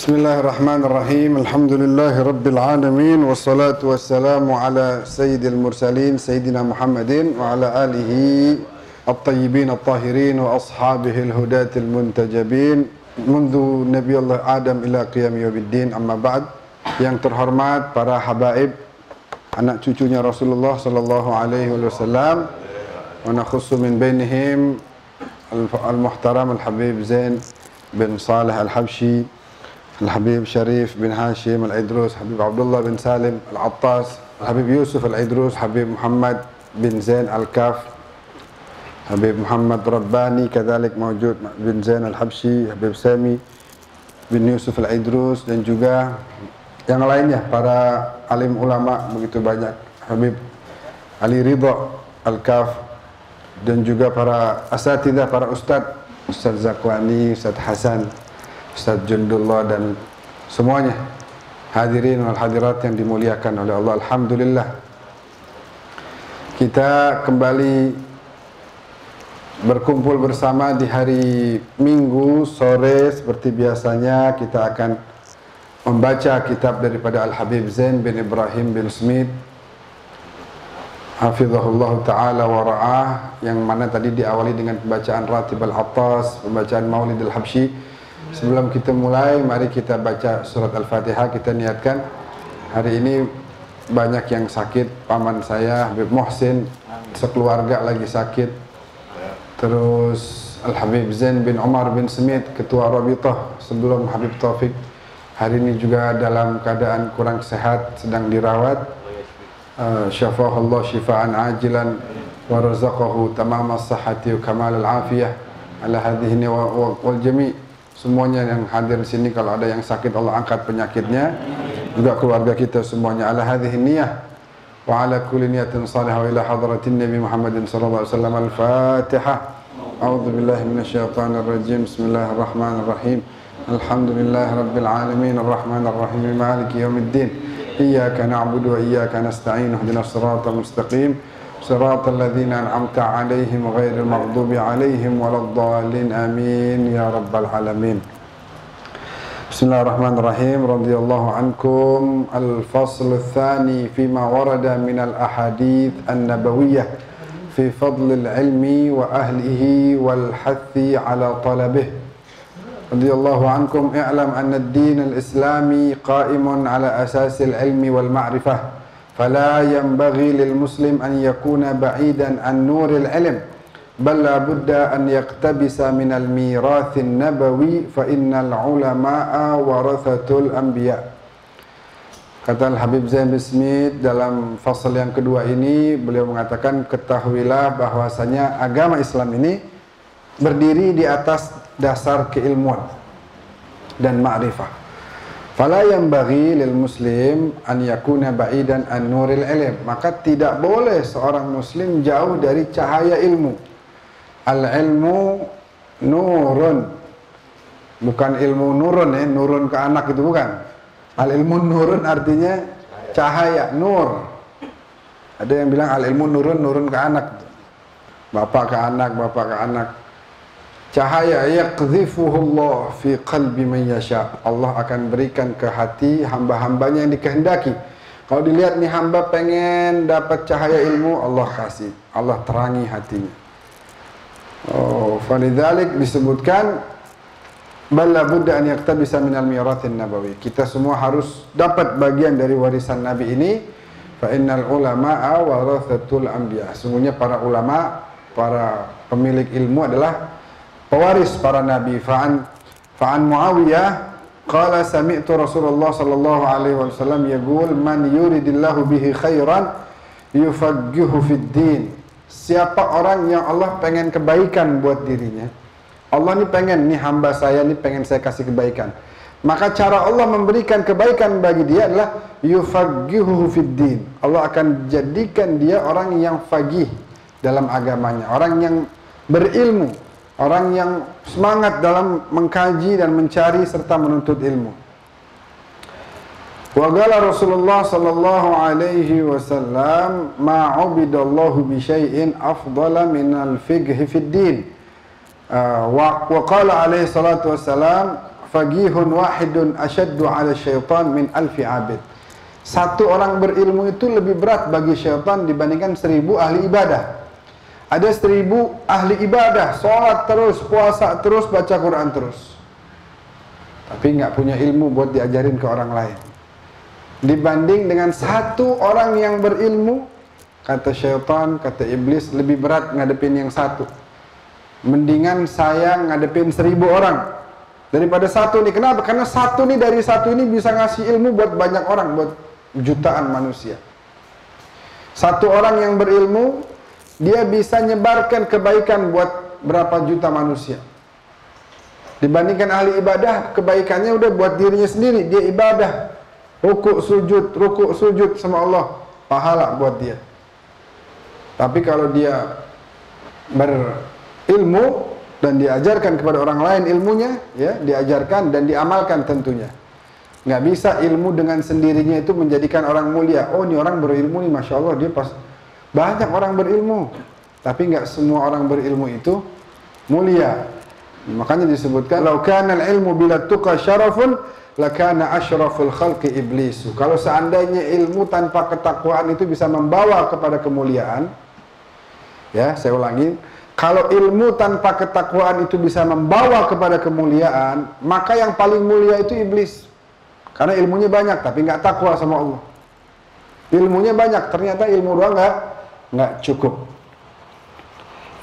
Bismillahirrahmanirrahim. Alhamdulillahi rabbil alamin wassalatu wassalamu ala sayyidil mursalin sayyidina Muhammadin wa ala alihi at-tayyibin at-tahirin wa ashabihi al-hudatil muntajabin mundu Nabi Allah Adam ila qiyam yaumiddin, amma ba'd. Yang terhormat para habaib, anak cucunya Rasulullah sallallahu alaihi wasallam, wa nakhussu min bainihim al-muhtaram al-habib Zain bin Saleh al-Habshi, Al-Habib Sharif bin Hashim Al-Idrus, Habib Abdullah bin Salim Al-Attas, Habib Yusuf Al-Idrus, Habib Muhammad bin Zain Al-Kaf, Habib Muhammad Rabbani, kadalik mawjud bin Zain Al-Habshi, Habib Sami bin Yusuf Al-Idrus, dan juga yang lainnya, para alim ulama begitu banyak, Habib Ali Ridha Al-Kaf, dan juga para asatidah, para ustadz, Ustadz Zakwani, Ustadz Hasan, Ustadz Jundullah, dan semuanya hadirin wal hadirat yang dimuliakan oleh Allah. Alhamdulillah, kita kembali berkumpul bersama di hari Minggu sore. Seperti biasanya kita akan membaca kitab daripada Al-Habib Zain bin Ibrahim bin Smith hafizahullah ta'ala wa ra'ah, yang mana tadi diawali dengan pembacaan Ratib Al-Attas, pembacaan Maulid Al-Habshi. Sebelum kita mulai, mari kita baca surat Al-Fatihah. Kita niatkan hari ini banyak yang sakit. Paman saya Habib Muhsin sekeluarga lagi sakit. Terus Al-Habib Zain bin Umar bin Smith, ketua Rabitah sebelum Habib Taufik, hari ini juga dalam keadaan kurang sehat, sedang dirawat. Syafahullah syifaan ajilan wa razaqahu tamam as-sahhati wa kamal al-afiyah ala hadhihi wal jami'. Semuanya yang hadir di sini, kalau ada yang sakit Allah angkat penyakitnya, juga keluarga kita semuanya. Ala hadhihi niyah wa ala kulli niyatin salihah wa ila hadratin Nabi Muhammadin sallallahu alaihi wasallam. Al-Fatihah. A'udzu billahi minasyaitonir rajim. Bismillahirrahmanirrahim. Alhamdulillahi rabbil alamin arrahmanir rahim maliki yaumiddin. Iyyaka na'budu wa iyyaka nasta'in. Ihdinas siratal mustaqim. Siratal ladzina an'amta 'alaihim ghairil maghdubi 'alaihim waladdallin. Amin ya rabbal alamin. Bismillahirrahmanirrahim. Radhiyallahu ankum. Al-fasl ats-tsani fima warada min al-ahadits an-nabawiyyah fi fadl al-'ilmi wa ahlihi wal hathi 'ala talabihi. Radhiyallahu ankum. I'lam anna ad-din al-islami qa'imun 'ala asas al-'ilmi wal ma'rifah. فلا ينبغي للمسلم أن يكون بعيدا عن نور العلم بل لا بد أن يقتبس من الميراث النبوي فإن العلماء ورثة الأنبياء. Kata Al-Habib Zain bin Smith dalam fasal yang kedua ini, beliau mengatakan, ketahuilah bahwasanya agama Islam ini berdiri di atas dasar keilmuan dan ma'rifah. Fala yanbaghi lil muslim an yakuna ba'idan an nuril ilm, maka tidak boleh seorang muslim jauh dari cahaya ilmu. Al ilmu nurun, bukan ilmu nurun ya, nurun ke anak itu bukan. Al ilmu nurun artinya cahaya, nur. Ada yang bilang al ilmu nurun, nurun ke anak, bapak ke anak, bapak ke anak. Cahaya yaqdhifuhullah fi qalbi man yasha, Allah akan berikan ke hati hamba-hambanya yang dikehendaki. Kalau dilihat nih hamba pengen dapat cahaya ilmu, Allah kasih, Allah terangi hatinya. Oh, falidzalik disebutkan bal la budda an yaktabisa minal mirathin nabawi. Kita semua harus dapat bagian dari warisan Nabi ini. Fa innal ulama'a warathatul anbiya. Sungguhnya para ulama, para pemilik ilmu adalah pewaris para nabi. Fa'an Muawiyah qala sami'tu Rasulullah sallallahu alaihi wasallam yaqul man yuridillahu bihi khairan yufaqqihu fid din. Siapa orang yang Allah pengen kebaikan buat dirinya, Allah ni pengen, nih hamba saya ni pengen saya kasih kebaikan, maka cara Allah memberikan kebaikan bagi dia adalah yufaqqihu fid din. Allah akan jadikan dia orang yang faqih dalam agamanya, orang yang berilmu, orang yang semangat dalam mengkaji dan mencari serta menuntut ilmu. Wa qala Rasulullah sallallahu alaihi wasallam ma 'ubidallahu bi syai'in afdala minal fiqhi fid din. Wa qala alaihi salatu wassalam faqihun wahidun asyaddu 'ala syaitan min alfi 'abid. Satu orang berilmu itu lebih berat bagi syaitan dibandingkan 1000 ahli ibadah. Ada 1000 ahli ibadah, sholat terus, puasa terus, baca Quran terus, tapi nggak punya ilmu buat diajarin ke orang lain. Dibanding dengan satu orang yang berilmu, kata syaitan, kata iblis, lebih berat ngadepin yang satu. Mendingan saya ngadepin 1000 orang daripada satu nih. Kenapa? Karena satu nih, dari satu ini bisa ngasih ilmu buat banyak orang, buat jutaan manusia. Satu orang yang berilmu, dia bisa nyebarkan kebaikan buat berapa juta manusia. Dibandingkan ahli ibadah, kebaikannya udah buat dirinya sendiri. Dia ibadah, rukuk sujud sama Allah, pahala buat dia. Tapi kalau dia berilmu dan diajarkan kepada orang lain ilmunya, ya, diajarkan dan diamalkan tentunya. Nggak bisa ilmu dengan sendirinya itu menjadikan orang mulia. Oh, ini orang berilmu nih, masya Allah, dia pas. Banyak orang berilmu, tapi nggak semua orang berilmu itu mulia. Makanya disebutkan, "Lau kana al-ilmu bila tuqa syarafun, lakana asyraful khalqi iblisu." Kalau seandainya ilmu tanpa ketakwaan itu bisa membawa kepada kemuliaan, ya, saya ulangi, kalau ilmu tanpa ketakwaan itu bisa membawa kepada kemuliaan, maka yang paling mulia itu iblis. Karena ilmunya banyak, tapi nggak takwa sama Allah. Ilmunya banyak, ternyata ilmu doang nggak cukup.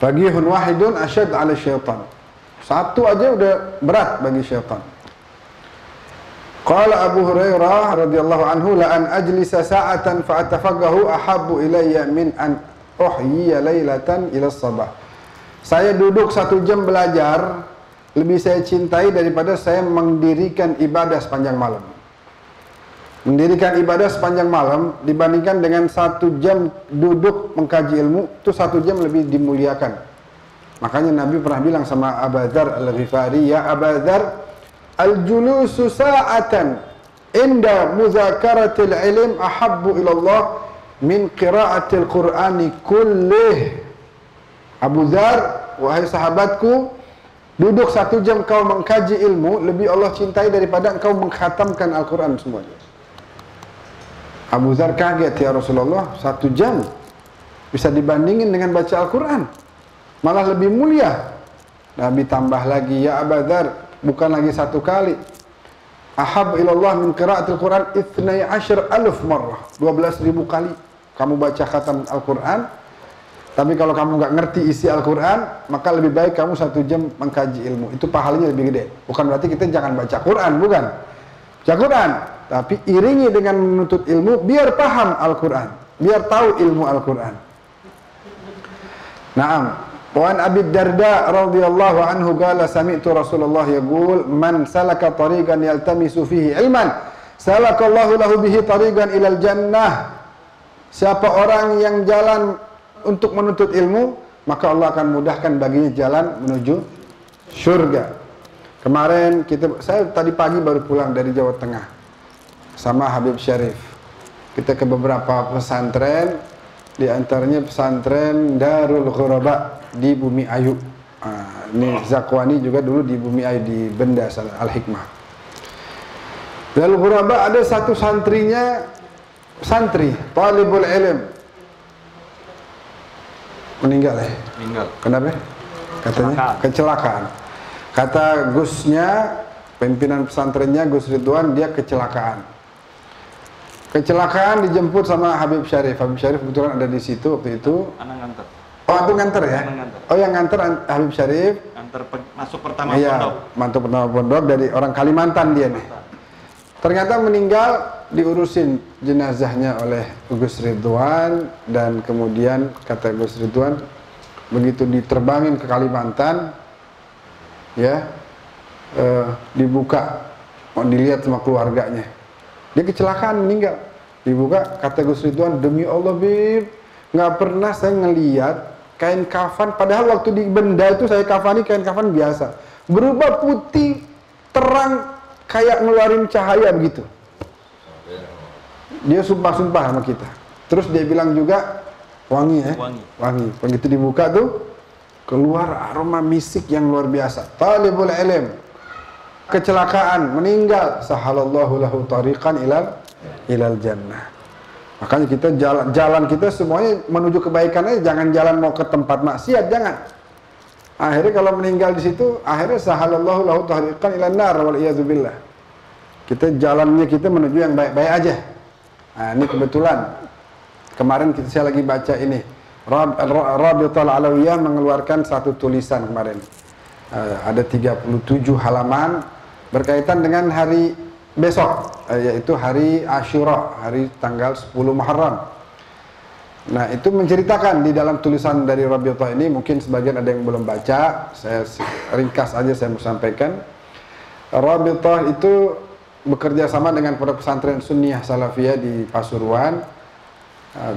Faqihun wahidun asyad 'ala syaitan. Satu aja udah berat bagi syaitan. Qala Abu Hurairah radhiyallahu anhu, la an ajlisa sa'atan fa atafaqahu ahabbu ilayya min an uhyiya lailatan ila sabah. Saya duduk 1 jam belajar lebih saya cintai daripada saya mendirikan ibadah sepanjang malam. Mendirikan ibadah sepanjang malam dibandingkan dengan 1 jam duduk mengkaji ilmu, itu 1 jam lebih dimuliakan. Makanya Nabi pernah bilang sama Abu Dzar Al-Ghifari, ya Abu Dzar, al-julusu sa'atan inda muzakaratil ilm ahabbu ilallah min qira'atil qur'ani kullih. Abu Dzar, wahai sahabatku, duduk 1 jam kau mengkaji ilmu lebih Allah cintai daripada engkau mengkhatamkan Al-Quran semuanya. Abu Dzar kaget, ya Rasulullah, 1 jam bisa dibandingin dengan baca Al-Quran, malah lebih mulia. Nabi tambah lagi, ya Abu Dzar, bukan lagi 1 kali. Ahab ilallah min qira'atil Quran 12,000 marrah, 12.000 kali kamu baca khatam Al-Quran. Tapi kalau kamu nggak ngerti isi Al-Quran, maka lebih baik kamu 1 jam mengkaji ilmu. Itu pahalanya lebih gede. Bukan berarti kita jangan baca Quran, bukan. Baca Quran, tapi iringi dengan menuntut ilmu biar paham Al-Quran, biar tahu ilmu Al-Quran. Naam. Wa an Abi Darda radhiyallahu anhu qala sami'tu Rasulullah yaqul man salaka tariqan yaltamisu fihi ilman salakallahu lahu bihi tariqan ilal jannah. Siapa orang yang jalan untuk menuntut ilmu, maka Allah akan mudahkan baginya jalan menuju surga. Kemarin saya tadi pagi baru pulang dari Jawa Tengah sama Habib Syarif. Kita ke beberapa pesantren, di antaranya pesantren Darul Ghuraba di Bumi Ayu. Ini Zakwani juga dulu di Bumi Ayu di Benda Al-Hikmah. Darul Ghuraba ada satu santri talibul ilm meninggal. Kenapa? Katanya kecelakaan. Kata Gusnya, pimpinan pesantrennya Gus Ridwan, dia kecelakaan. Kecelakaan dijemput sama Habib Syarif. Habib Syarif kebetulan ada di situ waktu itu. Anak nganter. Oh, itu nganter ya? Nganter. Oh, yang nganter Habib Syarif. Nganter masuk pertama pondok. Masuk pertama pondok dari orang Kalimantan dia nih. Ternyata meninggal, diurusin jenazahnya oleh Gus Ridwan, dan kemudian kata Gus Ridwan, begitu diterbangin ke Kalimantan, ya, dibuka, mau dilihat sama keluarganya, dia kecelakaan meninggal. Dibuka, kata Gus Ridwan, demi Allah Bib, nggak pernah saya ngeliat kain kafan, padahal waktu di Benda itu saya kafani kain kafan biasa, berubah putih terang kayak ngeluarin cahaya begitu. Dia sumpah-sumpah sama kita. Terus dia bilang juga wangi ya, wangi. Begitu dibuka tuh keluar aroma misik yang luar biasa. Talibul ilm kecelakaan, meninggal, sahalallahu lahu tariqan ilal jannah. Makanya kita jalan kita semuanya menuju kebaikan aja, jangan jalan mau ke tempat maksiat, jangan. Akhirnya kalau meninggal di situ, akhirnya sahalallahu lahu tariqan ilan nar wal iyadzubillah. Jalannya kita menuju yang baik-baik aja. Nah, ini kebetulan kemarin saya lagi baca ini, Rabitatul Alawiyah mengeluarkan satu tulisan kemarin. Ada 37 halaman berkaitan dengan hari besok, yaitu hari Asyura, hari tanggal 10 Muharram. Nah, itu menceritakan di dalam tulisan dari Rabitah ini, mungkin sebagian ada yang belum baca, saya ringkas aja saya mau sampaikan. Rabitah itu bekerja sama dengan pondok pesantren Sunniyah Salafiyah di Pasuruan.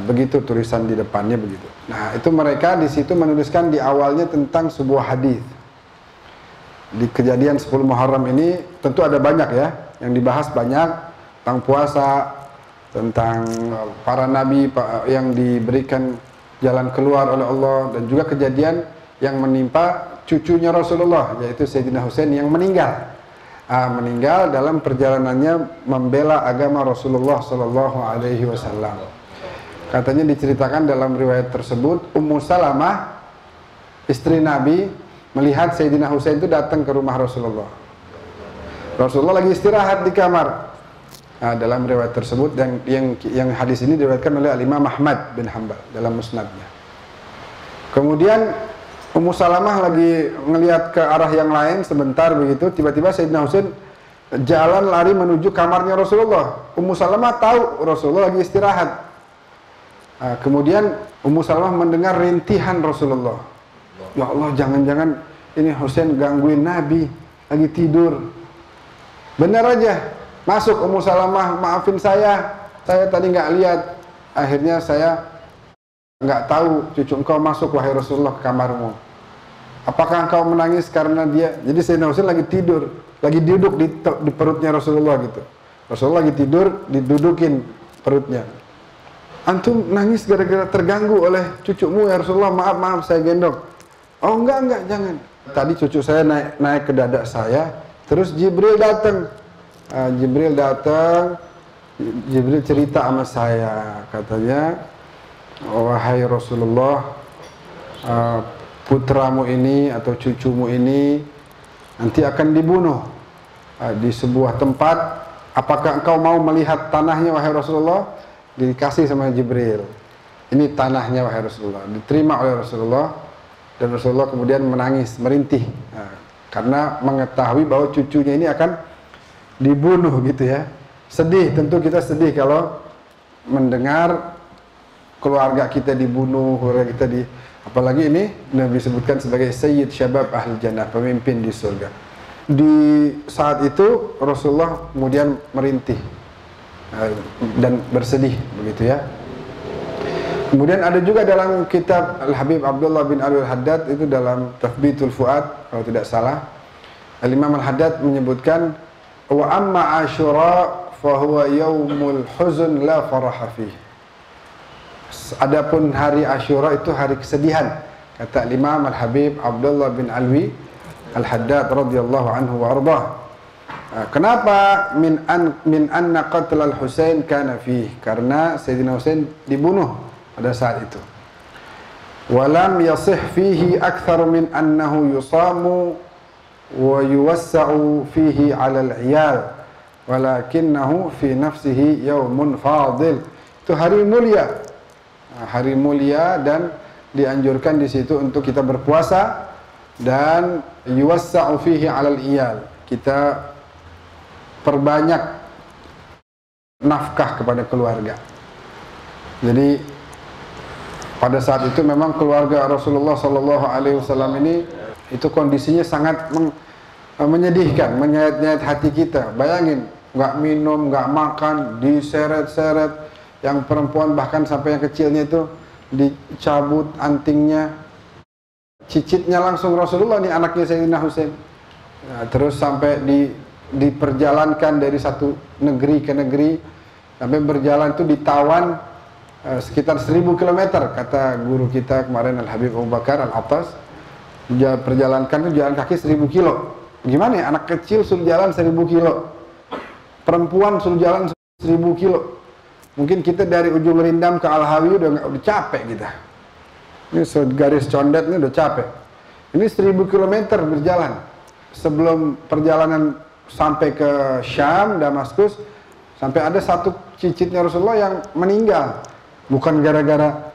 Begitu tulisan di depannya begitu. Nah, itu mereka di situ menuliskan di awalnya tentang sebuah hadis. Di kejadian 10 Muharram ini tentu ada banyak ya, yang dibahas banyak tentang puasa, tentang para nabi yang diberikan jalan keluar oleh Allah, dan juga kejadian yang menimpa cucunya Rasulullah, yaitu Sayyidina Husain yang meninggal. Meninggal dalam perjalanannya membela agama Rasulullah Sallallahu Alaihi Wasallam. Katanya diceritakan dalam riwayat tersebut, Ummu Salamah, istri Nabi, melihat Sayyidina Husain itu datang ke rumah Rasulullah. Rasulullah lagi istirahat di kamar. Nah, dalam riwayat tersebut, yang hadis ini diriwayatkan oleh Imam Ahmad bin Hanbal dalam musnadnya. Kemudian Ummu Salamah lagi ngelihat ke arah yang lain sebentar begitu, tiba-tiba Sayyidina Husain jalan lari menuju kamarnya Rasulullah. Ummu Salamah tahu Rasulullah lagi istirahat. Kemudian Ummu Salamah mendengar rintihan Rasulullah. Ya Allah, jangan-jangan ini Husain gangguin Nabi lagi tidur. Benar aja, masuk Ummu Salamah, maafin saya tadi nggak lihat. Akhirnya saya nggak tahu cucu engkau masuk wahai Rasulullah ke kamarmu. Apakah engkau menangis karena dia? Jadi Sayyidina Husain lagi tidur, lagi duduk di perutnya Rasulullah gitu. Rasulullah lagi tidur, didudukin perutnya. Antum nangis gara-gara terganggu oleh cucumu ya Rasulullah, maaf saya gendong. Oh enggak, jangan. Tadi cucu saya naik ke dada saya, terus Jibril datang. Jibril cerita sama saya, katanya, wahai Rasulullah, putramu ini atau cucumu ini nanti akan dibunuh di sebuah tempat. Apakah engkau mau melihat tanahnya wahai Rasulullah? Dikasih sama Jibril. Ini tanahnya wahai Rasulullah. Diterima oleh Rasulullah. Dan Rasulullah kemudian menangis, merintih, karena mengetahui bahwa cucunya ini akan dibunuh gitu ya. Sedih, tentu kita sedih kalau mendengar keluarga kita dibunuh, apalagi ini Nabi sebutkan sebagai Sayyid Syabab Ahli Jannah, pemimpin di surga. Di saat itu Rasulullah kemudian merintih dan bersedih begitu ya. Kemudian ada juga dalam kitab Al-Habib Abdullah bin Ali Al-Haddad, itu dalam Tathbitul Fuad kalau tidak salah, Al-Imam Al-Haddad menyebutkan, wa amma Asyura fa huwa yaumul huzn la faraha fihi. Adapun hari Asyura itu hari kesedihan, kata Imam Al-Habib Abdullah bin Alwi Al-Haddad radhiyallahu anhu wa ardhah. Kenapa min anna qatl al-Husain kana fihi? Karena Sayyidina Husain dibunuh pada saat itu. Walam yasih fihi akthar min annahu yusamu wa yuwassa'u fihi 'ala al-'iyal walakinnahu fi nafsihi yaumun fadil. Itu hari mulia. Hari mulia, dan dianjurkan di situ untuk kita berpuasa, dan yuwassa'u fihi 'ala al-'iyal. Kita perbanyak nafkah kepada keluarga. Jadi pada saat itu memang keluarga Rasulullah Sallallahu Alaihi Wasallam ini itu kondisinya sangat menyedihkan, menyayat-nyayat hati kita. Bayangin, nggak minum, nggak makan, diseret-seret. Yang perempuan bahkan sampai yang kecilnya itu dicabut antingnya, cicitnya langsung Rasulullah nih, anaknya Sayyidina Husain. Nah, terus sampai diperjalankan dari satu negeri ke negeri, sampai berjalan itu ditawan sekitar 1000 km, kata guru kita kemarin Al-Habib Abu Bakar Al-Attas. Perjalankan itu jalan kaki 1000 kilo. gimana ya, anak kecil suruh jalan 1000 kilo, perempuan suruh jalan 1000 kilo. Mungkin kita dari ujung Rindam ke Al-Hawi udah capek kita. Ini garis condet ini udah capek. Ini 1000 kilometer berjalan. Sebelum perjalanan sampai ke Syam, Damaskus, sampai ada satu cicitnya Rasulullah yang meninggal. Bukan gara-gara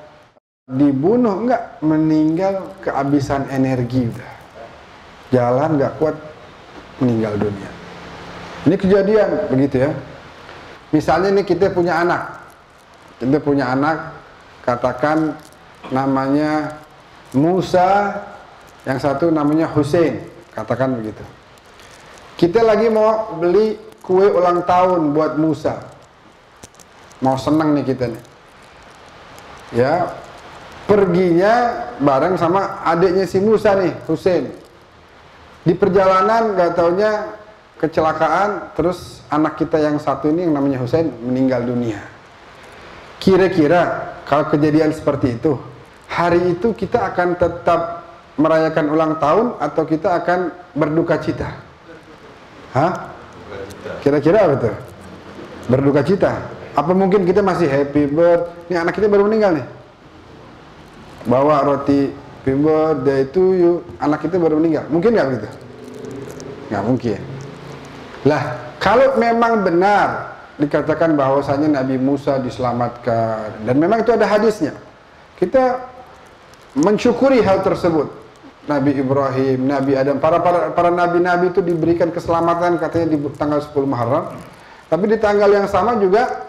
dibunuh, enggak, meninggal kehabisan energi udah. Jalan nggak kuat, meninggal dunia. Ini kejadian begitu ya. Misalnya nih kita punya anak, katakan namanya Musa, yang satu namanya Hussein, katakan begitu. Kita lagi mau beli kue ulang tahun buat Musa, mau senang nih kita nih, ya perginya bareng sama adiknya si Musa nih, Hussein. Di perjalanan gak taunya kecelakaan, terus anak kita yang satu ini yang namanya Hussein meninggal dunia. Kira-kira kalau kejadian seperti itu, hari itu kita akan tetap merayakan ulang tahun atau kita akan berduka cita? Hah? Kira-kira apa tuh? Berduka cita? Apa mungkin kita masih happy birthday? Ini anak kita baru meninggal nih, bawa roti happy birthday to you, anak kita baru meninggal. Mungkin nggak begitu? Nggak mungkin. Lah, kalau memang benar dikatakan bahwasanya Nabi Musa diselamatkan, dan memang itu ada hadisnya, kita mensyukuri hal tersebut. Nabi Ibrahim, Nabi Adam, para nabi-nabi itu diberikan keselamatan katanya di tanggal 10 Muharram. Tapi di tanggal yang sama juga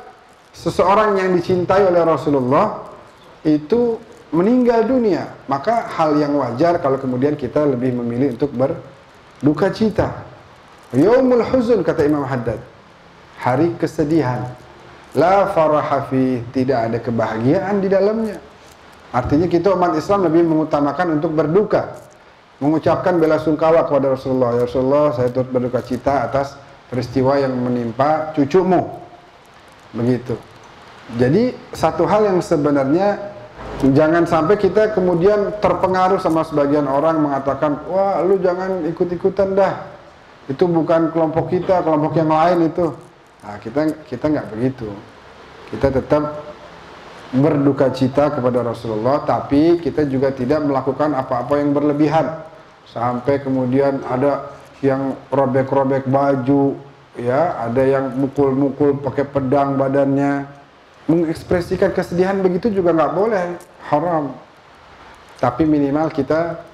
seseorang yang dicintai oleh Rasulullah itu meninggal dunia. Maka hal yang wajar kalau kemudian kita lebih memilih untuk berduka cita. Yaumul huzun, kata Imam Haddad, hari kesedihan. La faraha fi, tidak ada kebahagiaan di dalamnya. Artinya kita umat Islam lebih mengutamakan untuk berduka, mengucapkan bela sungkawa kepada Rasulullah. Ya Rasulullah, saya turut berduka cita atas peristiwa yang menimpa cucumu. Begitu. Jadi satu hal yang sebenarnya jangan sampai kita kemudian terpengaruh sama sebagian orang mengatakan, wah lu jangan ikut-ikutan dah, itu bukan kelompok kita, kelompok yang lain itu. Nah, kita nggak begitu. Kita tetap berduka cita kepada Rasulullah, tapi kita juga tidak melakukan apa-apa yang berlebihan sampai kemudian ada yang robek-robek baju, ya, ada yang mukul-mukul pakai pedang badannya, mengekspresikan kesedihan begitu juga nggak boleh, haram. Tapi minimal kita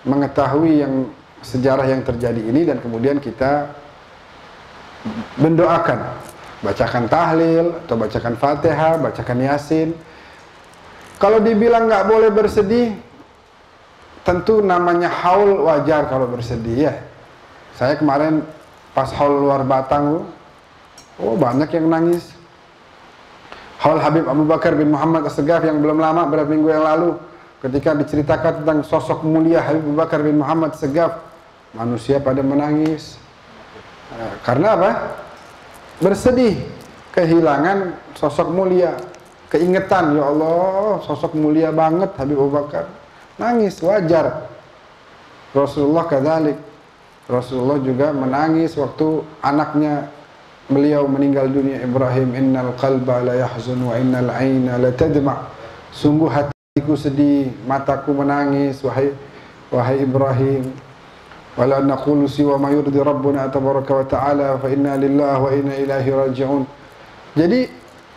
mengetahui yang sejarah yang terjadi ini dan kemudian kita mendoakan, bacakan tahlil atau bacakan Fatihah, bacakan Yasin. Kalau dibilang nggak boleh bersedih, tentu namanya haul wajar kalau bersedih ya. Saya kemarin pas haul luar Batang, oh banyak yang nangis. Haul Habib Abu Bakar bin Muhammad As-Segaf yang belum lama, beberapa minggu yang lalu, ketika diceritakan tentang sosok mulia Habib Abu Bakar bin Muhammad As-Segaf, manusia pada menangis. Karena apa? Bersedih, kehilangan sosok mulia, keingetan, ya Allah, sosok mulia banget Habib Abu Bakar. Nangis, wajar. Rasulullah kadzalik. Rasulullah juga menangis waktu anaknya beliau meninggal dunia, Ibrahim, innal qalba la yahzun wa innal aina la tadma. Sungguh hatiku sedih, mataku menangis, wahai Ibrahim. Wala naqulu siwa ma yurdi rabbuna tabaraka wa ta'ala fa inna lillahi wa inna ilaihi raji'un. Jadi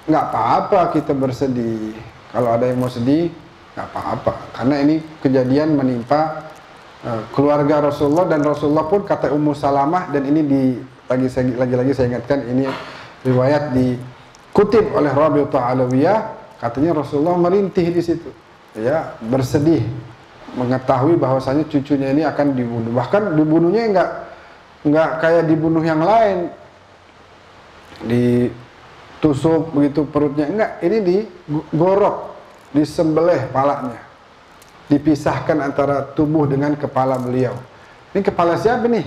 nggak apa-apa kita bersedih. Kalau ada yang mau sedih, nggak apa-apa. Karena ini kejadian menimpa keluarga Rasulullah, dan Rasulullah pun kata Ummu Salamah, dan ini lagi-lagi saya ingatkan, ini riwayat dikutip oleh Rabi'ah Alawiyah, katanya Rasulullah merintih di situ, ya, bersedih mengetahui bahwasanya cucunya ini akan dibunuh. Bahkan dibunuhnya nggak kayak dibunuh yang lain, ditusuk begitu perutnya, enggak, ini digorok, disembelih palanya, dipisahkan antara tubuh dengan kepala beliau. Ini kepala siapa nih?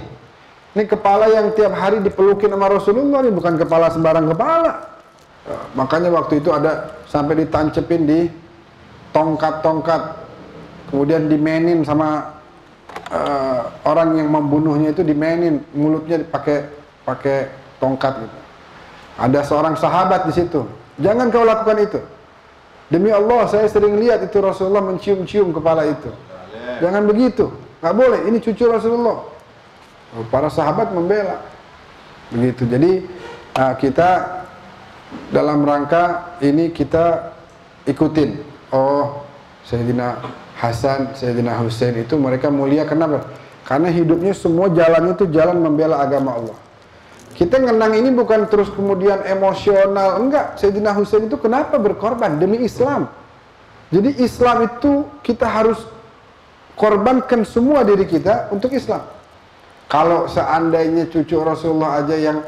Ini kepala yang tiap hari dipelukin sama Rasulullah, ini bukan kepala sembarang kepala. Makanya waktu itu ada sampai ditancepin di tongkat-tongkat, kemudian dimenin sama orang yang membunuhnya itu dimainin mulutnya pakai tongkat gitu. Ada seorang sahabat di situ. Jangan kau lakukan itu. Demi Allah, saya sering lihat itu Rasulullah mencium-cium kepala itu. Jangan begitu. Nggak boleh. Ini cucu Rasulullah. Para sahabat membela. Begitu. Jadi kita dalam rangka ini kita ikutin. Oh, Sayyidina Hasan, Sayyidina Husain itu mereka mulia. Kenapa? Karena hidupnya semua jalannya itu jalan membela agama Allah. Kita ngenang ini bukan terus kemudian emosional, enggak. Sayyidina Husain itu kenapa berkorban? Demi Islam. Jadi Islam itu kita harus korbankan semua diri kita untuk Islam. Kalau seandainya cucu Rasulullah aja yang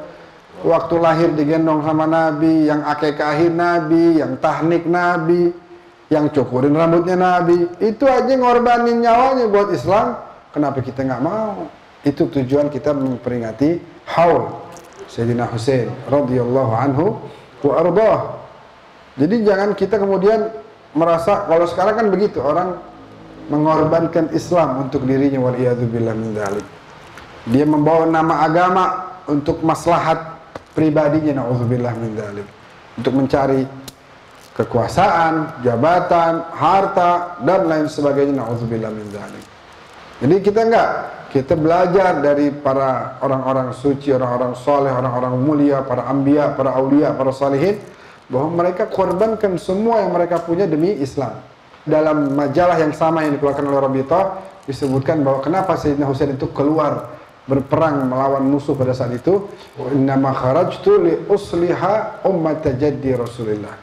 waktu lahir digendong sama Nabi, yang akekahin Nabi, yang tahnik Nabi, yang cukurin rambutnya Nabi, itu aja ngorbanin nyawanya buat Islam, kenapa kita nggak mau? Itu tujuan kita memperingati haul Sayyidina Husain radhiyallahu anhu wa ardhah. Jadi jangan kita kemudian merasa, kalau sekarang kan begitu, orang mengorbankan Islam untuk dirinya, wal iyadzubillah min dzalik. Dia membawa nama agama untuk maslahat pribadinya, naudzubillah min dzalik. Untuk mencari kekuasaan, jabatan, harta dan lain sebagainya, naudzubillah min dzalik. Jadi kita enggak, kita belajar dari para orang-orang suci, orang-orang soleh, orang-orang mulia, para anbiya, para aulia, para salihin, bahwa mereka korbankan semua yang mereka punya demi Islam. Dalam majalah yang sama yang dikeluarkan oleh Rabithah disebutkan bahwa kenapa Sayyidina Husain itu keluar berperang melawan musuh pada saat itu. Innama kharajtu li usliha ummat jaddi Rasulillah.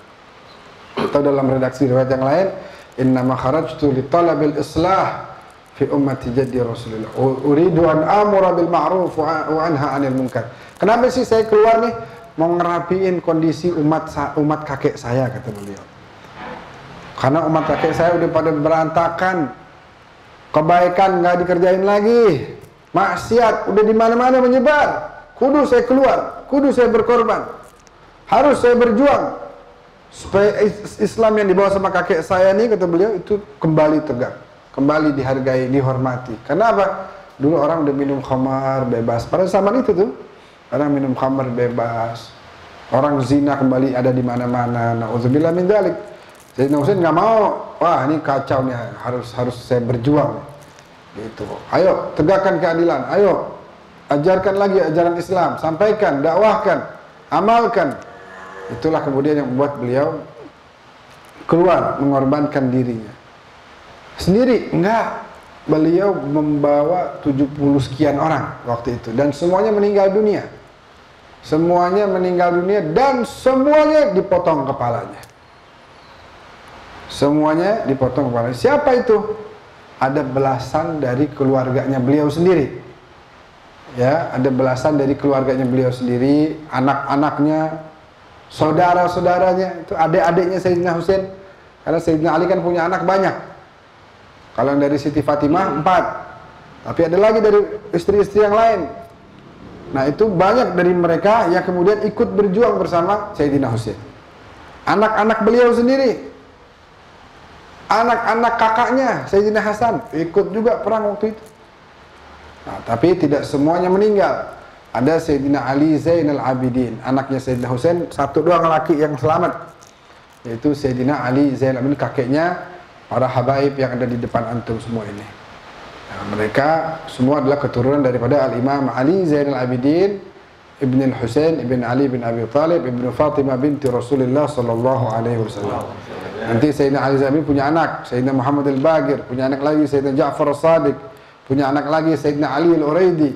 Atau dalam redaksi riwayat yang lain, innama kharajtu li talabil islah fi ummati jaddi Rasulillah. Uridu an amura bil ma'ruf wa anha 'anil munkar. Kenapa sih saya keluar nih? Mau ngerapiin kondisi umat kakek saya, kata beliau. Karena umat kakek saya udah pada berantakan. Kebaikan nggak dikerjain lagi. Maksiat udah di mana-mana menyebar. Kudu saya keluar, kudu saya berkorban. Harus saya berjuang supaya Islam yang dibawa sama kakek saya nih, kata beliau, itu kembali tegak, kembali dihargai, dihormati. Kenapa? Dulu orang udah minum khamar bebas. Pada zaman itu tuh orang minum khamar bebas. Orang zina kembali ada di mana-mana. Nauzubillah min dzalik. Sayyidina Husain nggak mau. Wah, ini kacau nih, harus saya berjuang. Gitu. Ayo tegakkan keadilan. Ayo ajarkan lagi ajaran Islam, sampaikan, dakwahkan, amalkan. Itulah kemudian yang membuat beliau keluar mengorbankan dirinya. Sendiri enggak, beliau membawa 70 sekian orang waktu itu dan semuanya meninggal dunia. Semuanya meninggal dunia dan semuanya dipotong kepalanya. Semuanya dipotong kepalanya. Siapa itu? Ada belasan dari keluarganya beliau sendiri. Ya, ada belasan dari keluarganya beliau sendiri, anak-anaknya, saudara-saudaranya, itu adik-adiknya Sayyidina Husain. Karena Sayyidina Ali kan punya anak banyak. Kalau yang dari Siti Fatimah 4. Tapi ada lagi dari istri-istri yang lain. Nah, itu banyak dari mereka yang kemudian ikut berjuang bersama Sayyidina Husain. Anak-anak beliau sendiri, anak-anak kakaknya Sayyidina Hasan ikut juga perang waktu itu. Nah, tapi tidak semuanya meninggal. Ada Sayyidina Ali Zainal Abidin, anaknya Sayyidina Husain, satu doang laki yang selamat, yaitu Sayyidina Ali Zainal Abidin, kakeknya para habaib yang ada di depan antum semua ini. Nah, mereka semua adalah keturunan daripada Al-Imam Ali Zainal Abidin Ibn Husain Ibn Ali bin Abi Thalib Ibn Fatimah binti Rasulullah sallallahu alaihi wasallam. Nanti Sayyidina Ali Zainal Abidin punya anak, Sayyidina Muhammad Al-Bagir, punya anak lagi Sayyidina Ja'far As-Sadiq, punya anak lagi Sayyidina Ali Al-Uraidi,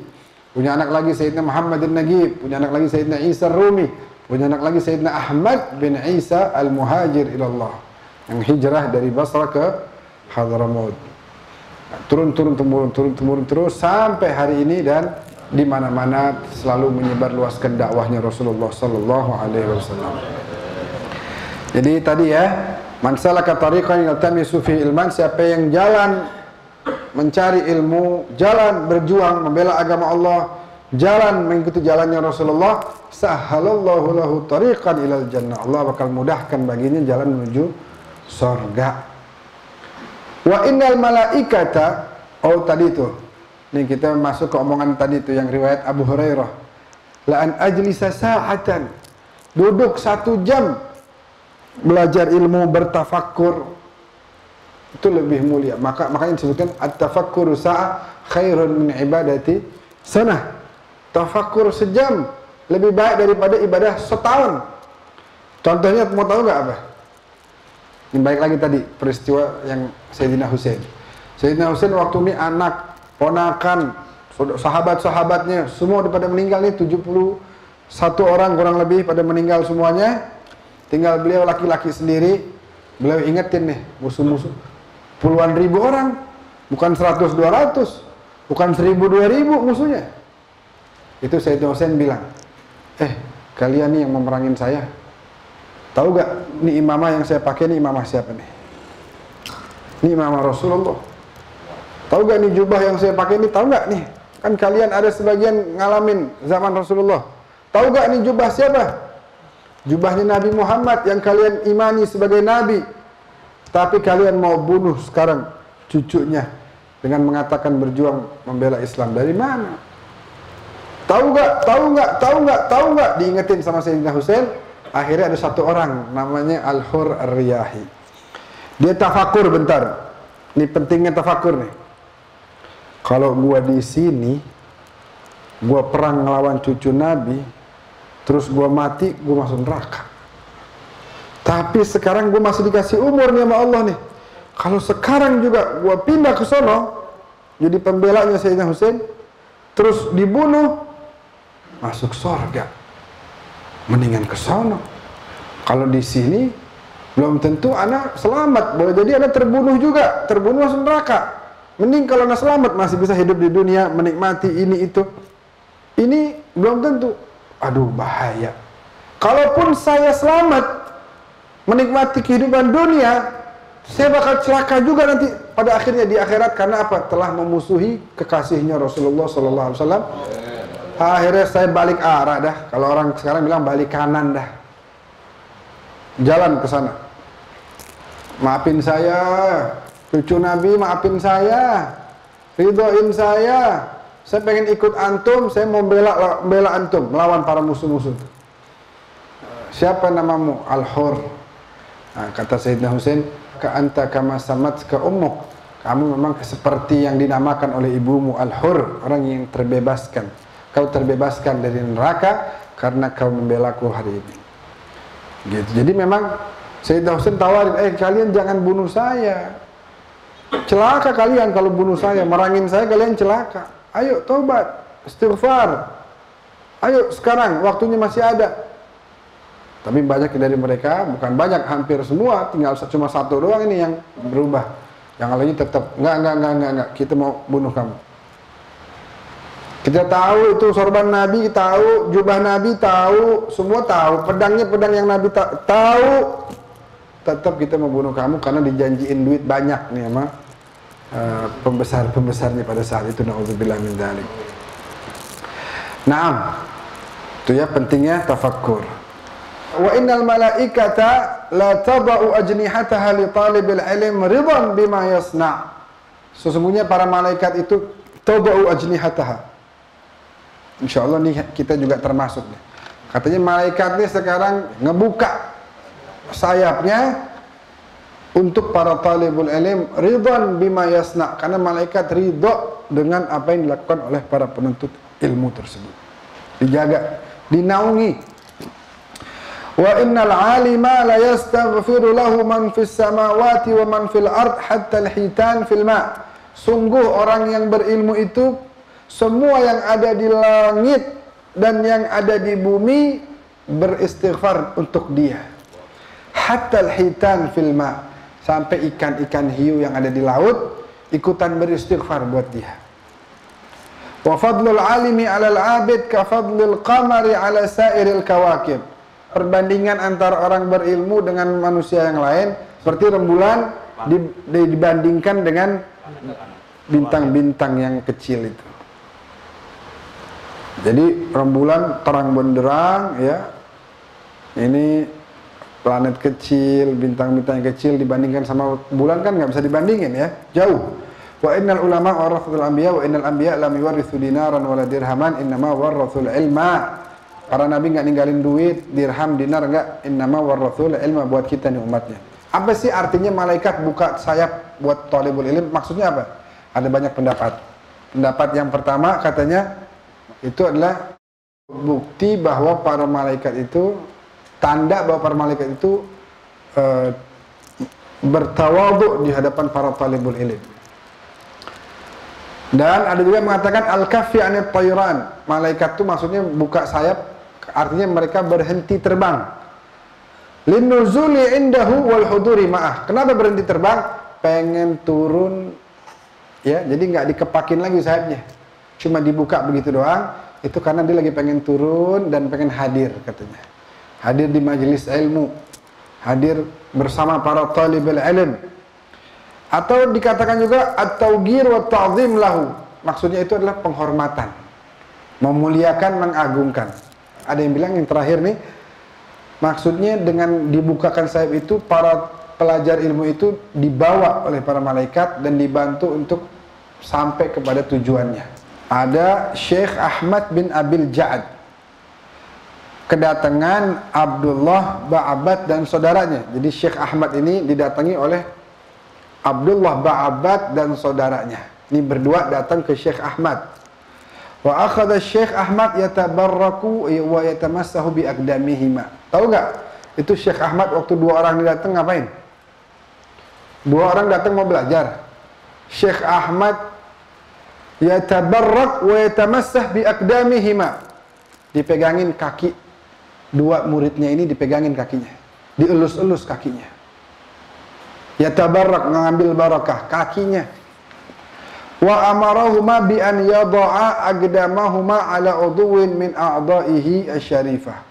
punya anak lagi Sayyidina Muhammad Al-Nagib, punya anak lagi Sayyidina Isa Ar-Rumi, punya anak lagi Sayyidina Ahmad bin Isa Al-Muhajir ilallah, yang hijrah dari Basra ke Hadramaut. Nah, turun terus sampai hari ini, dan di mana-mana selalu menyebar luaskan dakwahnya Rasulullah sallallahu alaihi wasallam. Jadi tadi ya, man salaka tariqan yaltamisu fi ilman, siapa yang jalan mencari ilmu, jalan berjuang membela agama Allah, jalan mengikuti jalannya Rasulullah, sahhalallahu lahu tariqan ilal jannah, Allah bakal mudahkan baginya jalan menuju surga. Wa innal malaikata, oh tadi itu Nih kita masuk ke omongan tadi itu yang riwayat Abu Hurairah. La an ajlisa sa'atan. Duduk 1 jam belajar ilmu, bertafakkur, itu lebih mulia. Makanya disebutkan at-tafakkuru sa'ah khairun min ibadati sanah. Tafakkur sejam lebih baik daripada ibadah setahun. Contohnya mau tahu nggak apa? Ini baik lagi tadi peristiwa yang Sayyidina Husain. Sayyidina Husain waktu ini anak, ponakan, sahabat-sahabatnya semua pada meninggal nih, 71 orang kurang lebih pada meninggal semuanya. Tinggal beliau laki-laki sendiri. Beliau ingetin nih musuh-musuh, puluhan ribu orang, bukan 100-200, bukan 1000-2000 musuhnya. Itu Sayyidina Husain bilang, kalian nih yang memerangin saya, tahu gak nih imamah yang saya pakai nih imamah siapa nih? Ini imamah Rasulullah. Tahu gak nih jubah yang saya pakai ini, tahu gak nih? Kan kalian ada sebagian ngalamin zaman Rasulullah. Tahu gak nih jubah siapa? Jubahnya Nabi Muhammad yang kalian imani sebagai Nabi. Tapi kalian mau bunuh sekarang cucunya dengan mengatakan berjuang membela Islam. Dari mana? Tahu gak? Tahu gak? Tahu gak? Tahu gak? Diingetin sama Sayyidina Husain. Akhirnya ada 1 orang namanya Al-Hur Ar-Riyahi. Dia tafakur bentar. Ini pentingnya tafakur nih. Kalau gua di sini, gua perang ngelawan cucu Nabi, terus gua mati, gua masuk neraka. Tapi sekarang gua masih dikasih umur nih sama Allah nih. Kalau sekarang juga gua pindah ke sono, jadi pembelanya Sayyidina Husain, terus dibunuh, masuk surga. Mendingan ke sono. Kalau di sini belum tentu anak selamat, boleh jadi anak terbunuh juga, terbunuh masuk neraka. Mending kalau anak selamat masih bisa hidup di dunia, menikmati ini itu. Ini belum tentu. Aduh, bahaya. Kalaupun saya selamat menikmati kehidupan dunia, saya bakal celaka juga nanti pada akhirnya di akhirat. Karena apa? Telah memusuhi kekasihnya Rasulullah SAW. Akhirnya saya balik arah dah. Kalau orang sekarang bilang balik kanan dah. Jalan ke sana. Maafin saya, cucu Nabi, maafin saya, ridhoin saya. Saya pengen ikut antum, saya mau bela antum, melawan para musuh-musuh. Siapa namamu? Al-Hur. Nah, kata Sayyidina Husain, ka anta kama samat ka ummuk. Kamu memang seperti yang dinamakan oleh ibumu, Al-Hur, orang yang terbebaskan. Kau terbebaskan dari neraka karena kau membelaku hari ini. Gitu. Jadi memang Sayyidina Husain tawarin, kalian jangan bunuh saya. Celaka kalian kalau bunuh saya, merangin saya kalian celaka. Ayo tobat, istighfar. Ayo sekarang, waktunya masih ada. Tapi banyak dari mereka, bukan banyak, hampir semua, tinggal cuma 1 doang ini yang berubah. Yang lainnya tetap, enggak, kita mau bunuh kamu. Kita tahu itu sorban Nabi, tahu, jubah Nabi tahu, semua tahu, pedangnya pedang yang Nabi tahu. Tetap kita mau bunuh kamu karena dijanjiin duit banyak nih sama pembesar-pembesarnya pada saat itu. Na'udzubillah min dzalik. Naam. Itu ya pentingnya tafakkur. Wa innal malaikata la tada'u ajnihataha li talibil ilm ridwan bima yasna'. Sesungguhnya para malaikat itu tada'u ajnihataha. Insyaallah nih kita juga termasuk nih. Katanya malaikat nih sekarang ngebuka sayapnya untuk para talibul ilm ridwan bima yasna, karena malaikat ridho dengan apa yang dilakukan oleh para penuntut ilmu tersebut. Dijaga, dinaungi. Wa innal alima la yastaghfiru lahu man fis samawati wa man fil ard hatta al-hitan fil ma. Sungguh orang yang berilmu itu semua yang ada di langit dan yang ada di bumi beristighfar untuk dia. Hatta al-hitan fil ma. Sampai ikan-ikan hiu yang ada di laut ikutan beristighfar buat dia. Wa fadlul alimi 'alal 'abid ka fadlil qamari 'ala sairil kawakib. Perbandingan antara orang berilmu dengan manusia yang lain seperti rembulan dibandingkan dengan bintang-bintang yang kecil itu. Jadi rembulan terang benderang ya. Ini planet kecil, bintang-bintang yang kecil dibandingkan sama bulan kan nggak bisa dibandingin ya, jauh. Wa innal ulama warathatul anbiya wa innal anbiya lam yuwarithu dinaran wala dirhaman innama warathul ilma. Para nabi enggak ninggalin duit, dirham, dinar enggak, innama warathul ilma buat kita nih umatnya. Apa sih artinya malaikat buka sayap buat thalibul ilm? Maksudnya apa? Ada banyak pendapat. Pendapat yang pertama katanya itu adalah bukti bahwa para malaikat itu, tanda bahwa para malaikat itu bertawadhu di hadapan para thalibul ilm. Dan ada juga yang mengatakan al-kaffi anit tayran. Malaikat itu maksudnya buka sayap, artinya mereka berhenti terbang. Linnuzuli indahu wal huduri ma'ah. Kenapa berhenti terbang? Pengen turun, ya, jadi nggak dikepakin lagi sayapnya. Cuma dibuka begitu doang. Itu karena dia lagi pengen turun dan pengen hadir katanya. Hadir di majelis ilmu. Hadir bersama para talibul ilm. Atau dikatakan juga at-tawgir wa ta'zim lahu. Maksudnya itu adalah penghormatan, memuliakan, mengagungkan. Ada yang bilang yang terakhir nih, maksudnya dengan dibukakan sayap itu para pelajar ilmu itu dibawa oleh para malaikat dan dibantu untuk sampai kepada tujuannya. Ada Syekh Ahmad bin Abil Ja'ad, kedatangan Abdullah Ba'abad dan saudaranya. Jadi Syekh Ahmad ini didatangi oleh Abdullah Ba'abad dan saudaranya. Ini berdua datang ke Syekh Ahmad. Wa akhadha Syekh Ahmad yatabarraku wa yatamassahu bi aqdamihima. Tahu enggak? Itu Syekh Ahmad waktu dua orang ini datang ngapain? Dua orang datang mau belajar. Syekh Ahmad yatabarrak wa yatamassah bi aqdamihima. Dipegangin kaki dua muridnya ini, dipegangin kakinya. Dielus-elus kakinya. Yatabarrak, mengambil barakah kakinya. Wa amarahuma bi an yada'a aqdamahuma ala udhuwin min a'dha'ihi asyarifah.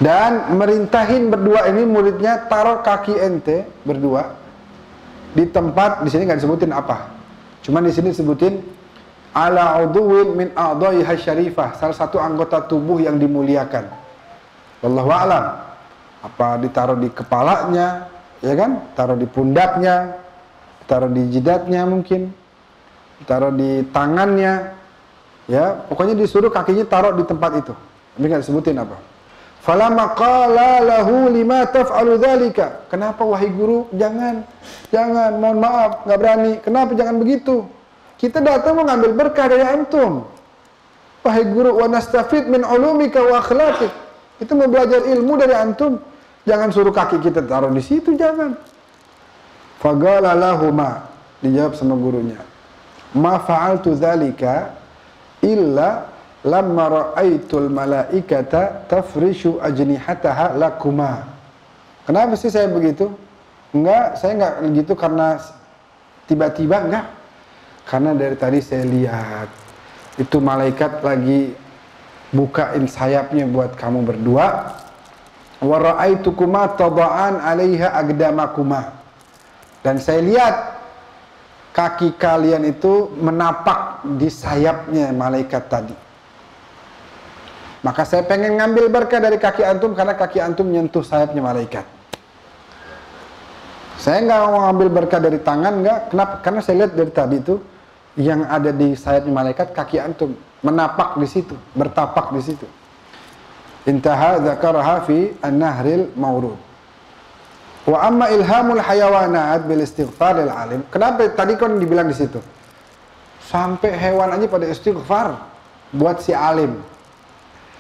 Dan merintahin berdua ini muridnya taruh kaki ente berdua di tempat, di sini nggak disebutin apa. Cuman di sini disebutin ala udhuwin min a'dha'ihi asyarifah, salah satu anggota tubuh yang dimuliakan. Wallahu a'lam. Apa ditaruh di kepalanya, ya kan? Taruh di pundaknya, taruh di jidatnya mungkin, taruh di tangannya, ya. Pokoknya disuruh kakinya taruh di tempat itu. Tapi nggak disebutin apa. Falamma qala lahu lima taf'alu dzalika. Kenapa wahai guru? Jangan, mohon maaf, nggak berani. Kenapa jangan begitu? Kita datang mau ngambil berkah dari antum. Wahai guru, wa nastafid min ulumika wa akhlaqik. Itu mau belajar ilmu dari antum. Jangan suruh kaki kita taruh di situ, jangan. Faqala lahuma, dijawab sama gurunya. Ma fa'altu dzalika illa lamma ra'aitul malaikata tafrishu ajnihataha lakuma. Kenapa sih saya begitu? Enggak, saya enggak begitu karena tiba-tiba, enggak. Karena dari tadi saya lihat itu malaikat lagi bukain sayapnya buat kamu berdua. Wa ra'aitukuma tada'an 'alaiha aqdamakuma. Dan saya lihat kaki kalian itu menapak di sayapnya malaikat tadi. Maka saya pengen ngambil berkah dari kaki antum karena kaki antum menyentuh sayapnya malaikat. Saya nggak mau ngambil berkah dari tangan, nggak. Kenapa? Karena saya lihat dari tadi itu yang ada di sayapnya malaikat kaki antum menapak di situ, bertapak di situ. Intaha dzakaraha fi an-nahril mawrud. Wa amma ilhamul hayawanat bil istighfaril alim. Kenapa tadi kan dibilang di situ? Sampai hewan aja pada istighfar buat si alim,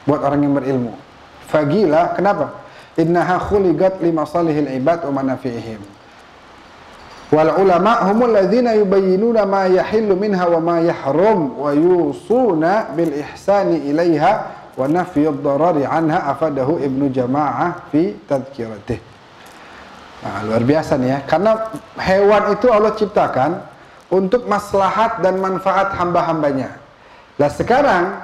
buat orang yang berilmu. Fagila, kenapa? Innaha khuliqat li masalihil ibad wa manafi'ihim. Wal ulama humul ladzina yubayyinuna ma yahillu minha wa ma yahrum wa yusuna bil ihsani ilaiha wa nafiyud darari anha, afadahu Ibnu Jama'ah fi tadhkiratih. Nah, luar biasa nih ya, karena hewan itu Allah ciptakan untuk maslahat dan manfaat hamba-hambanya. Nah sekarang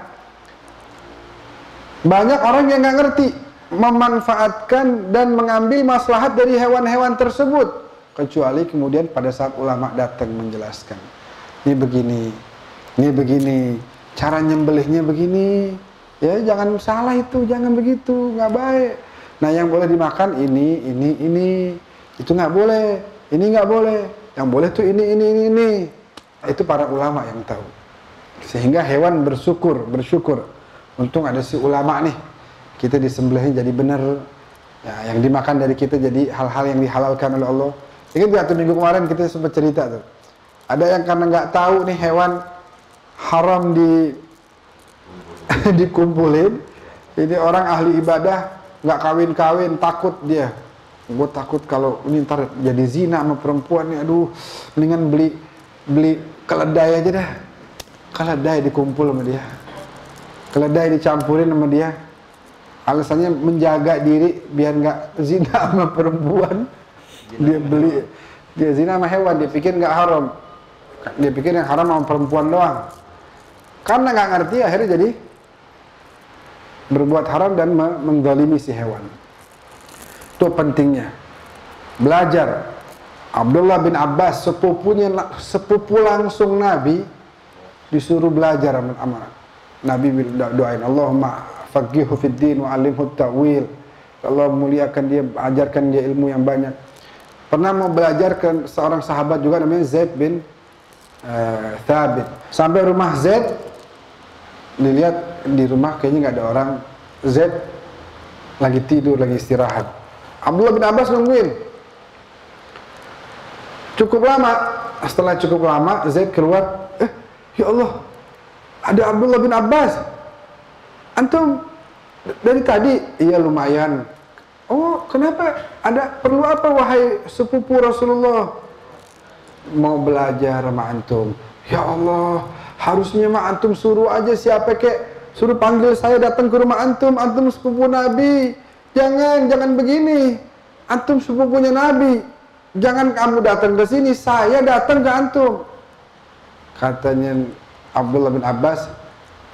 banyak orang yang nggak ngerti memanfaatkan dan mengambil maslahat dari hewan-hewan tersebut, kecuali kemudian pada saat ulama datang menjelaskan, ini begini, cara nyembelihnya begini. Ya jangan salah itu, jangan begitu, nggak baik. Nah yang boleh dimakan ini, itu nggak boleh, ini nggak boleh. Yang boleh tuh ini. Itu para ulama yang tahu. Sehingga hewan bersyukur. Untung ada si ulama nih. Kita disembelihnya jadi benar. Ya, yang dimakan dari kita jadi hal-hal yang dihalalkan oleh Allah. Ingat gak tuh minggu kemarin kita sempat cerita tuh. Ada yang karena nggak tahu nih hewan haram dikumpulin. Ini orang ahli ibadah nggak kawin-kawin, takut dia. Gue takut kalau ini ntar jadi zina sama perempuan nih. Aduh, mendingan beli keledai aja dah. Keledai dikumpul sama dia. Keledai dicampurin sama dia. Alasannya menjaga diri biar nggak zina sama perempuan. Dia zina sama hewan, dia pikir nggak haram. Dia pikir yang haram sama perempuan doang. Karena nggak ngerti akhirnya jadi berbuat haram dan mendzalimi si hewan. Itu pentingnya belajar. Abdullah bin Abbas sepupu langsung Nabi disuruh belajar sama Nabi doain Allahumma faqihu fid din wa 'allimhu ta'wil. Allah muliakan dia, ajarkan dia ilmu yang banyak. Pernah mau belajar ke seorang sahabat juga namanya Zaid bin Thabit. Sampai rumah Zaid, dilihat di rumah kayaknya nggak ada orang. Zaid lagi tidur, lagi istirahat. Abdullah bin Abbas nungguin. Cukup lama. Setelah cukup lama, Zaid keluar. Ya Allah, ada Abdullah bin Abbas. Antum dari tadi? Iya lumayan. Oh, kenapa? Perlu apa wahai sepupu Rasulullah? Mau belajar sama antum. Ya Allah, harusnya mah antum suruh aja siapa kek. Suruh panggil saya datang ke rumah antum. Antum sepupu Nabi. Jangan begini. Antum sepupunya Nabi. Jangan kamu datang ke sini, saya datang ke antum. Katanya Abdullah bin Abbas,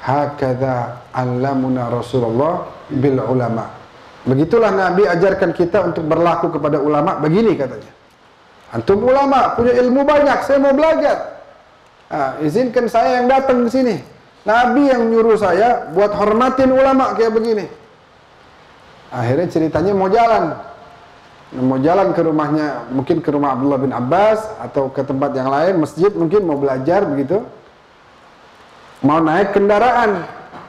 hakadha allamuna Rasulullah bil ulama. Begitulah Nabi ajarkan kita untuk berlaku kepada ulama, begini katanya. Antum ulama, punya ilmu banyak, saya mau belajar. Izinkan saya yang datang ke sini. Nabi yang nyuruh saya buat hormatin ulama kayak begini. Akhirnya ceritanya mau jalan ke rumahnya, mungkin ke rumah Abdullah bin Abbas atau ke tempat yang lain, masjid mungkin mau belajar begitu. Mau naik kendaraan.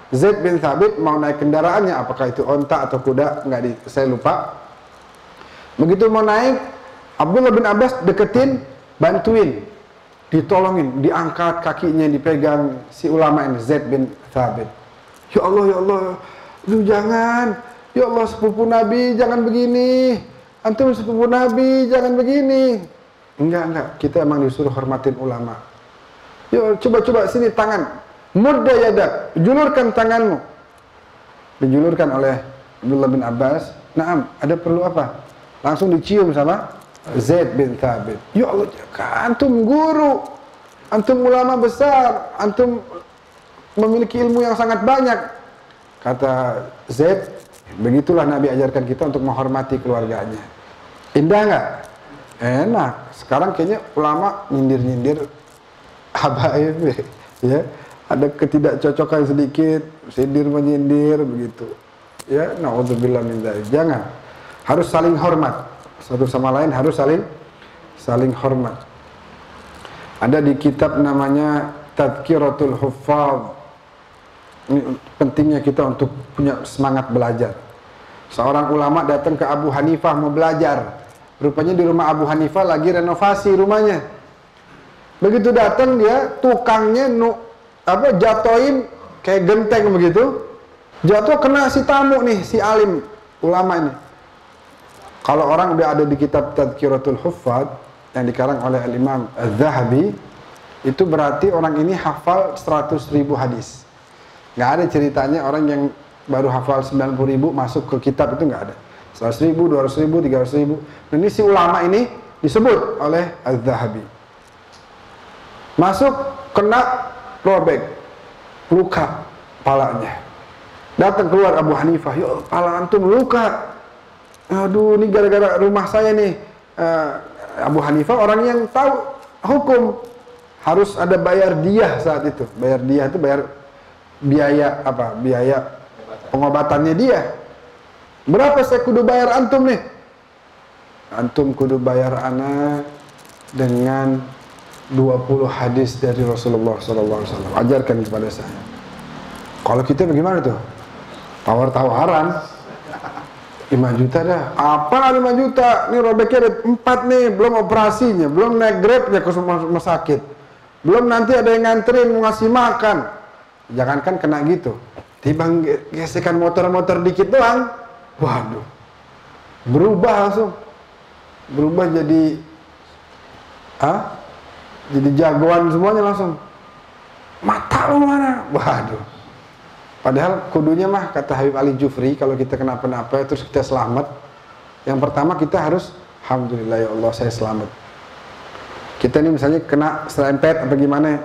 Zaid bin Thabit mau naik kendaraannya, apakah itu onta atau kuda, saya lupa. Begitu mau naik, Abdullah bin Abbas deketin, bantuin, ditolongin, diangkat kakinya, dipegang si ulama ini, Zaid bin Thabit. Ya Allah, lu jangan, ya Allah sepupu Nabi jangan begini, antum sepupu Nabi jangan begini. Enggak, kita emang disuruh hormatin ulama. Yuk coba sini tangan. Mudda yadak, julurkan tanganmu. Dijulurkan oleh Abdullah bin Abbas. Naam, ada perlu apa? Langsung dicium sama Zaid bin Thabit. Ya Allah, antum guru, antum ulama besar, antum memiliki ilmu yang sangat banyak. Kata Zaid, begitulah Nabi ajarkan kita untuk menghormati keluarganya. Indah nggak? Enak. Sekarang kayaknya ulama nyindir-nyindir habaib, ya. Ada ketidakcocokan sedikit, sindir menyindir begitu. Ya, naudzubillah min dzalik. Jangan. Harus saling hormat. Satu sama lain harus saling hormat. Ada di kitab namanya Tadhkiratul Huffaz. Ini pentingnya kita untuk punya semangat belajar. Seorang ulama datang ke Abu Hanifah mau belajar. Rupanya di rumah Abu Hanifah lagi renovasi rumahnya. Begitu datang dia, tukangnya jatoin kayak genteng begitu. Jatuh kena si tamu nih, si alim ulama ini. Kalau orang udah ada di kitab Tadhkiratul Huffaz yang dikarang oleh Al-Imam Az-Zahabi, itu berarti orang ini hafal 100.000 hadis. Nggak ada ceritanya orang yang baru hafal 90.000 masuk ke kitab, itu nggak ada. 100.000, 200.000, 300.000. Nah, ini si ulama ini disebut oleh Az-Zahabi. Masuk kena robek, luka palanya. Datang keluar Abu Hanifah, ya pala antum luka. Aduh, ini gara-gara rumah saya nih. Abu Hanifah orang yang tahu hukum, harus ada bayar diyah saat itu. Bayar diyah itu bayar biaya apa? Biaya pengobatannya dia. Berapa saya kudu bayar antum nih? Antum kudu bayar ana dengan 20 hadis dari Rasulullah SAW. Ajarkan kepada saya. Kalau kita bagaimana tuh? Tawar-tawaran 5 juta dah. Apa 5 juta? Nih robeknya ada 4 nih, belum operasinya, belum naik grabnya ke rumah sakit, belum nanti ada yang nganterin mau ngasih makan. Jangankan kena gitu, timbang gesekan motor-motor dikit doang, waduh, berubah langsung, berubah jadi jadi jagoan semuanya langsung. Mata lu mana? Waduh. Padahal kudunya mah kata Habib Ali Jufri, kalau kita kenapa-napa terus kita selamat, yang pertama kita harus alhamdulillah ya Allah saya selamat. Kita ini misalnya kena serempet apa gimana,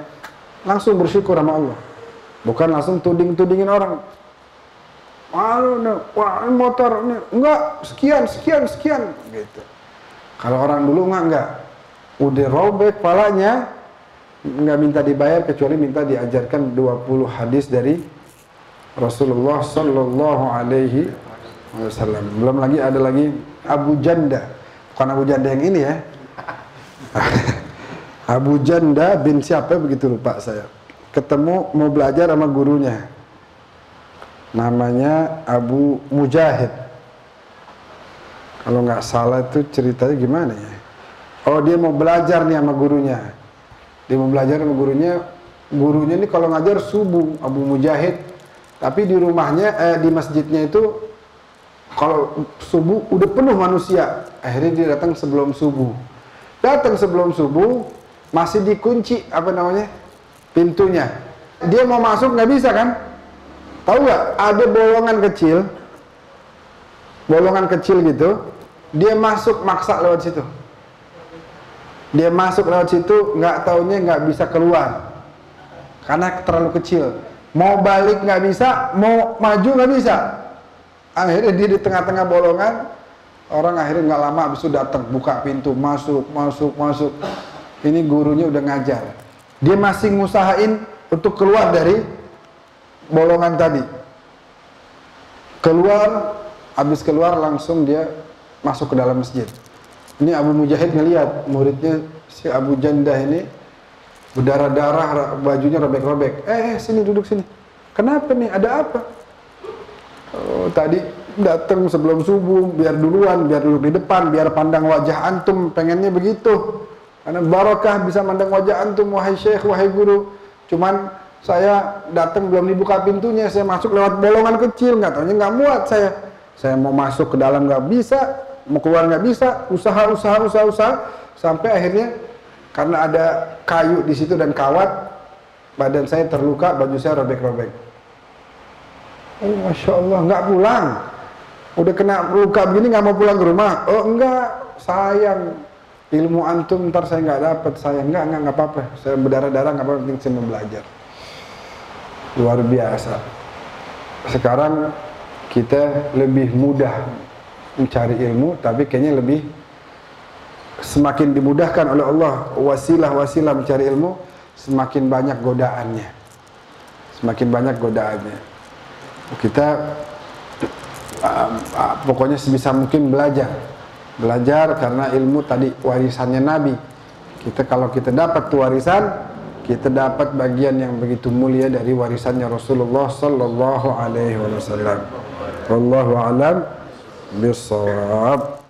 langsung bersyukur sama Allah. Bukan langsung tuding-tudingin orang. Wah, ini motor ini enggak sekian gitu. Kalau orang dulu enggak. Udah robek palanya, enggak minta dibayar kecuali minta diajarkan 20 hadis dari Rasulullah Sallallahu Alaihi Wasallam. Belum lagi ada lagi Abu Janda, bukan Abu Janda yang ini ya. Abu Janda bin siapa begitu lupa saya. Ketemu mau belajar sama gurunya, namanya Abu Mujahid. Kalau nggak salah itu ceritanya gimana ya? Oh, dia mau belajar nih sama gurunya. Dia mau belajar sama gurunya. Gurunya ini kalau ngajar subuh, Abu Mujahid. Tapi di rumahnya, di masjidnya itu kalau subuh udah penuh manusia. Akhirnya dia datang sebelum subuh. Datang sebelum subuh masih dikunci pintunya. Dia mau masuk nggak bisa kan? Tahu nggak? Ada bolongan kecil gitu. Dia masuk maksa lewat situ. Dia masuk lewat situ, nggak taunya nggak bisa keluar karena terlalu kecil. Mau balik nggak bisa, mau maju nggak bisa. Akhirnya dia di tengah-tengah bolongan. Orang akhirnya nggak lama habis itu datang, buka pintu, masuk. Ini gurunya udah ngajar. Dia masih ngusahain untuk keluar dari bolongan tadi. Habis keluar langsung dia masuk ke dalam masjid. Ini Abu Mujahid ngelihat muridnya si Abu Janda ini berdarah-darah, bajunya robek-robek. Sini duduk sini. Kenapa nih? Ada apa? Oh, tadi datang sebelum subuh, biar duluan, biar duduk di depan, biar pandang wajah antum, pengennya begitu. Karena barokah bisa mandang wajah antum, wahai syekh, wahai guru. Cuman saya datang belum dibuka pintunya, saya masuk lewat bolongan kecil, nggak taunya nggak muat saya. Saya mau masuk ke dalam nggak bisa, mau keluar nggak bisa, usaha, sampai akhirnya karena ada kayu di situ dan kawat, badan saya terluka, baju saya robek-robek. Oh, Masya Allah, nggak pulang. Udah kena luka begini nggak mau pulang ke rumah? Oh enggak, sayang. Ilmu antum ntar saya nggak dapat, sayang. Nggak apa-apa. Saya berdarah-darah nggak apa-apa, penting saya mau belajar. Luar biasa. Sekarang kita lebih mudah mencari ilmu, tapi kayaknya lebih semakin dimudahkan oleh Allah wasilah-wasilah mencari ilmu, semakin banyak godaannya. Kita pokoknya sebisa mungkin belajar karena ilmu tadi warisannya Nabi. Kalau kita dapat warisan, kita dapat bagian yang begitu mulia dari warisannya Rasulullah Sallallahu Alaihi Wasallam. Wallahu a'lam bishawab.